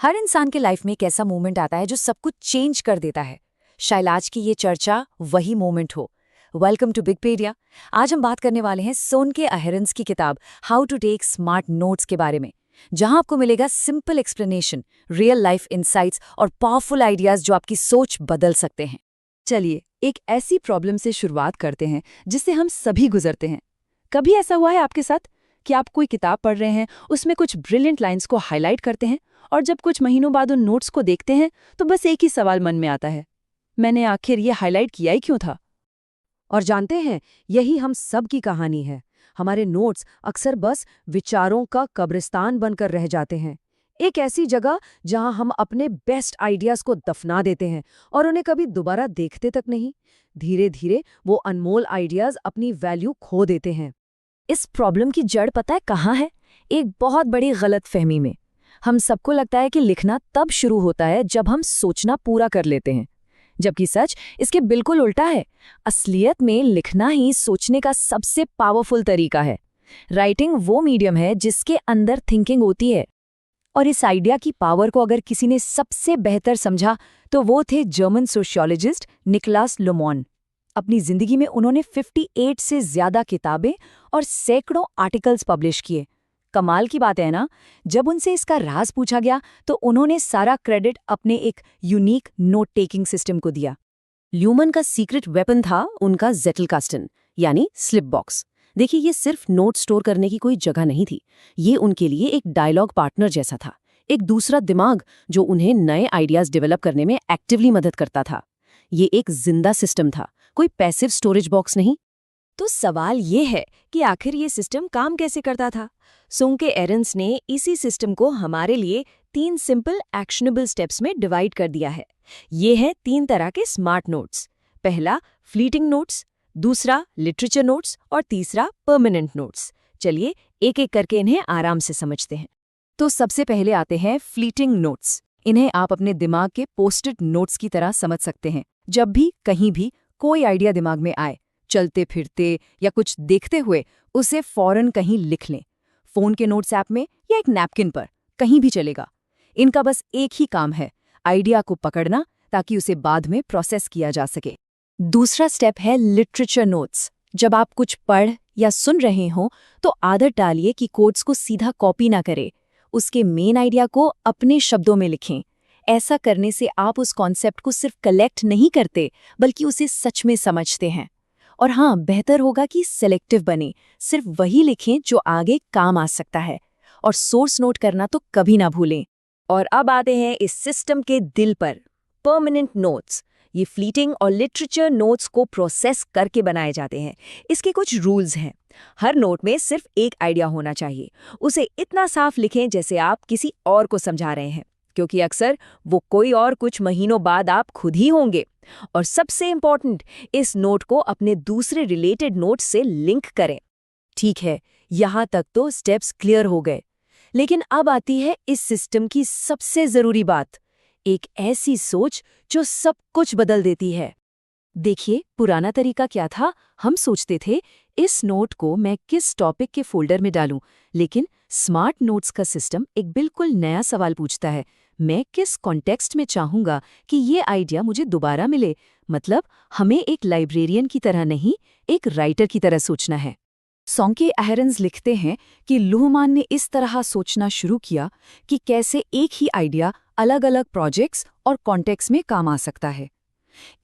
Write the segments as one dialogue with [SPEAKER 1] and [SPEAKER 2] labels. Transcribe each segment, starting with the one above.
[SPEAKER 1] हर इंसान के लाइफ में एक ऐसा मोमेंट आता है जो सब कुछ चेंज कर देता है। शायद आज की ये चर्चा वही मोमेंट हो। Welcome to Bigpedia. आज हम बात करने वाले हैं सोनके अहेरन्स की किताब how to take smart notes के बारे में, जहां आपको मिलेगा simple explanation, real life insights और पावरफुल आइडियाज जो आपकी सोच बदल सकते हैं।
[SPEAKER 2] चलिए एक ऐसी प्रॉब्लम से शुरुआत करते हैं जिससे हम सभी गुजरते हैं। कभी ऐसा हुआ है आपके साथ कि आप कोई किताब पढ़ रहे हैं, उसमें कुछ ब्रिलियंट लाइंस को हाईलाइट करते हैं और जब कुछ महीनों बाद उन नोट्स को देखते हैं तो बस एक ही सवाल मन में आता है, मैंने आखिर ये हाईलाइट किया ही क्यों था।
[SPEAKER 3] और जानते हैं, यही हम सब की कहानी है। हमारे नोट्स अक्सर बस विचारों का कब्रिस्तान बनकर रह जाते हैं, एक ऐसी जगह जहां हम अपने बेस्ट आइडियाज को दफना देते हैं और उन्हें कभी दोबारा देखते तक नहीं। धीरे धीरे वो अनमोल आइडियाज अपनी वैल्यू खो देते हैं।
[SPEAKER 1] इस प्रॉब्लम की जड़ पता है कहाँ है? एक बहुत बड़ी गलतफहमी में। हम सबको लगता है कि लिखना तब शुरू होता है जब हम सोचना पूरा कर लेते हैं, जबकि सच इसके बिल्कुल उल्टा है। असलियत में लिखना ही सोचने का सबसे पावरफुल तरीका है। राइटिंग वो मीडियम है जिसके अंदर थिंकिंग होती है। और इस आइडिया की पावर को अगर किसी ने सबसे बेहतर समझा तो वो थे जर्मन सोशियोलॉजिस्ट निकोलास लुमोन। अपनी जिंदगी में उन्होंने 58 से ज्यादा किताबें और सैकड़ों आर्टिकल्स पब्लिश किए। कमाल की बात है ना, जब उनसे इसका राज पूछा गया तो उन्होंने सारा क्रेडिट अपने एक यूनिक नोट टेकिंग सिस्टम को दिया।
[SPEAKER 2] ल्यूमन का सीक्रेट वेपन था उनका ज़ेटलकास्टन यानी स्लिप बॉक्स। देखिए, ये सिर्फ नोट स्टोर करने की कोई जगह नहीं थी, ये उनके लिए एक डायलॉग पार्टनर जैसा था, एक दूसरा दिमाग जो उन्हें नए आइडियाज डेवलप करने में एक्टिवली मदद करता था। ये एक जिंदा सिस्टम था, कोई पैसिव स्टोरेज बॉक्स नहीं।
[SPEAKER 1] तो सवाल ये है कि आखिर ये सिस्टम काम कैसे करता था? सोनके अहेरन्स ने इसी सिस्टम को हमारे लिए 3 सिंपल एक्शनेबल स्टेप्स में डिवाइड कर दिया है। ये हैं 3 तरह के स्मार्ट नोट्स। पहला फ्लीटिंग नोट्स, दूसरा लिटरेचर नोट्स और तीसरा परमानेंट नोट्स। चलिए एक एक करके इन्हें आराम से समझते हैं। तो सबसे पहले आते हैं फ्लीटिंग नोट्स। इन्हें आप अपने दिमाग के पोस्ट-इट नोट्स की तरह समझ सकते हैं। जब भी कहीं भी कोई आइडिया दिमाग में आए, चलते फिरते या कुछ देखते हुए, उसे फौरन कहीं लिख लें। फोन के नोट्स ऐप में या एक नैपकिन पर, कहीं भी चलेगा। इनका बस एक ही काम है, आइडिया को पकड़ना ताकि उसे बाद में प्रोसेस किया जा सके। दूसरा स्टेप है लिटरेचर नोट्स। जब आप कुछ पढ़ या सुन रहे हों तो आदत डालिए कि कोट्स को सीधा कॉपी ना करें, उसके मेन आइडिया को अपने शब्दों में लिखें। ऐसा करने से आप उस कॉन्सेप्ट को सिर्फ कलेक्ट नहीं करते बल्कि उसे सच में समझते हैं। और हाँ, बेहतर होगा कि सेलेक्टिव बने, सिर्फ वही लिखें जो आगे काम आ सकता है। और सोर्स नोट करना तो कभी ना भूलें। और अब आते हैं इस सिस्टम के दिल पर, परमानेंट नोट्स। ये फ्लीटिंग और लिटरेचर नोट्स को प्रोसेस करके बनाए जाते हैं। इसके कुछ रूल्स हैं। हर नोट में सिर्फ एक आइडिया होना चाहिए। उसे इतना साफ लिखें जैसे आप किसी और को समझा रहे हैं, क्योंकि अक्सर वो कोई और कुछ महीनों बाद आप खुद ही होंगे। और सबसे इम्पोर्टेंट, इस नोट को अपने दूसरे रिलेटेड नोट से लिंक करें। ठीक है, यहाँ तक तो स्टेप्स क्लियर हो गए, लेकिन अब आती है इस सिस्टम की सबसे जरूरी बात, एक ऐसी सोच जो सब कुछ बदल देती है। देखिए, पुराना तरीका क्या था? हम सोचते थे इस नोट को मैं किस टॉपिक के फोल्डर में डालूं, लेकिन स्मार्ट नोट्स का सिस्टम एक बिल्कुल नया सवाल पूछता है, मैं किस कॉन्टेक्स्ट में चाहूंगा कि ये आइडिया मुझे दोबारा मिले। मतलब हमें एक लाइब्रेरियन की तरह नहीं, एक राइटर की तरह सोचना है। सोनके अहेरन्स लिखते हैं कि लुहमान ने इस तरह सोचना शुरू किया कि कैसे एक ही आइडिया अलग अलग प्रोजेक्ट्स और कॉन्टेक्स्ट में काम आ सकता है।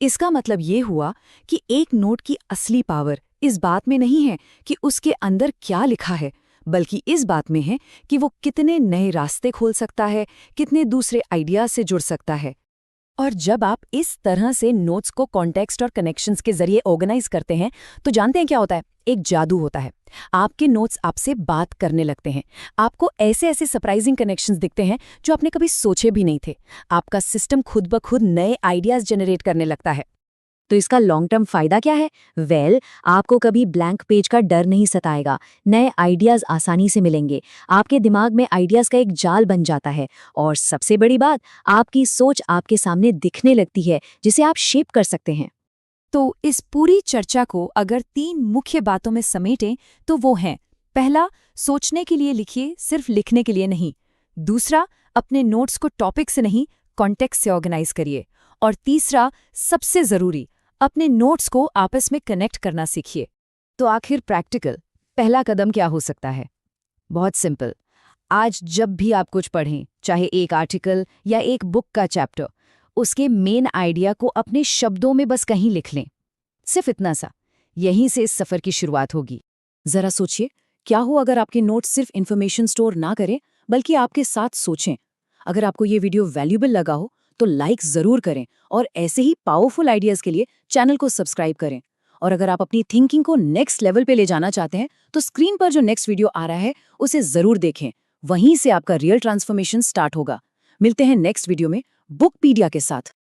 [SPEAKER 1] इसका मतलब ये हुआ कि एक नोट की असली पावर इस बात में नहीं है कि उसके अंदर क्या लिखा है, बल्कि इस बात में है कि वो कितने नए रास्ते खोल सकता है, कितने दूसरे आइडियाज से जुड़ सकता है। और जब आप इस तरह से नोट्स को कॉन्टेक्स्ट और कनेक्शंस के जरिए ऑर्गेनाइज करते हैं तो जानते हैं क्या होता है? एक जादू होता है। आपके नोट्स आपसे बात करने लगते हैं। आपको ऐसे ऐसे सरप्राइजिंग कनेक्शंस दिखते हैं जो आपने कभी सोचे भी नहीं थे। आपका सिस्टम खुद ब खुद नए आइडियाज जनरेट करने लगता है। तो इसका लॉन्ग टर्म फायदा क्या है? आपको कभी ब्लैंक पेज का डर नहीं सताएगा। नए आइडियाज आसानी से मिलेंगे। आपके दिमाग में आइडियाज का एक जाल बन जाता है। और सबसे बड़ी बात, आपकी सोच आपके सामने दिखने लगती है जिसे आप शेप कर सकते हैं। तो इस पूरी चर्चा को अगर 3 मुख्य बातों में समेटें तो वो हैं, पहला, सोचने के लिए लिखिए, सिर्फ लिखने के लिए नहीं। दूसरा,
[SPEAKER 4] अपने नोट्स को टॉपिक से नहीं, कॉन्टेक्स्ट से ऑर्गेनाइज करिए। और तीसरा, सबसे ज़रूरी, अपने नोट्स को आपस में कनेक्ट करना सीखिए।
[SPEAKER 2] तो आखिर प्रैक्टिकल पहला कदम क्या हो सकता है? बहुत सिंपल। आज जब भी आप कुछ पढ़ें, चाहे एक आर्टिकल या एक बुक का चैप्टर, उसके मेन आइडिया को अपने शब्दों में बस कहीं लिख लें। सिर्फ इतना सा। यहीं से इस सफ़र की शुरुआत होगी। ज़रा सोचिए, क्या हो अगर आपके नोट्स सिर्फ इन्फॉर्मेशन स्टोर ना करें, बल्कि आपके साथ सोचें। अगर आपको ये वीडियो वैल्यूएबल लगा हो तो लाइक ज़रूर करें और ऐसे ही पावरफुल आइडियाज़ के लिए चैनल को सब्सक्राइब करें। और अगर आप अपनी थिंकिंग को नेक्स्ट लेवल पे ले जाना चाहते हैं तो स्क्रीन पर जो नेक्स्ट वीडियो आ रहा है उसे ज़रूर देखें। वहीं से आपका रियल ट्रांसफॉर्मेशन स्टार्ट होगा। मिलते हैं नेक्स्ट वीडियो में बुकपीडिया के साथ।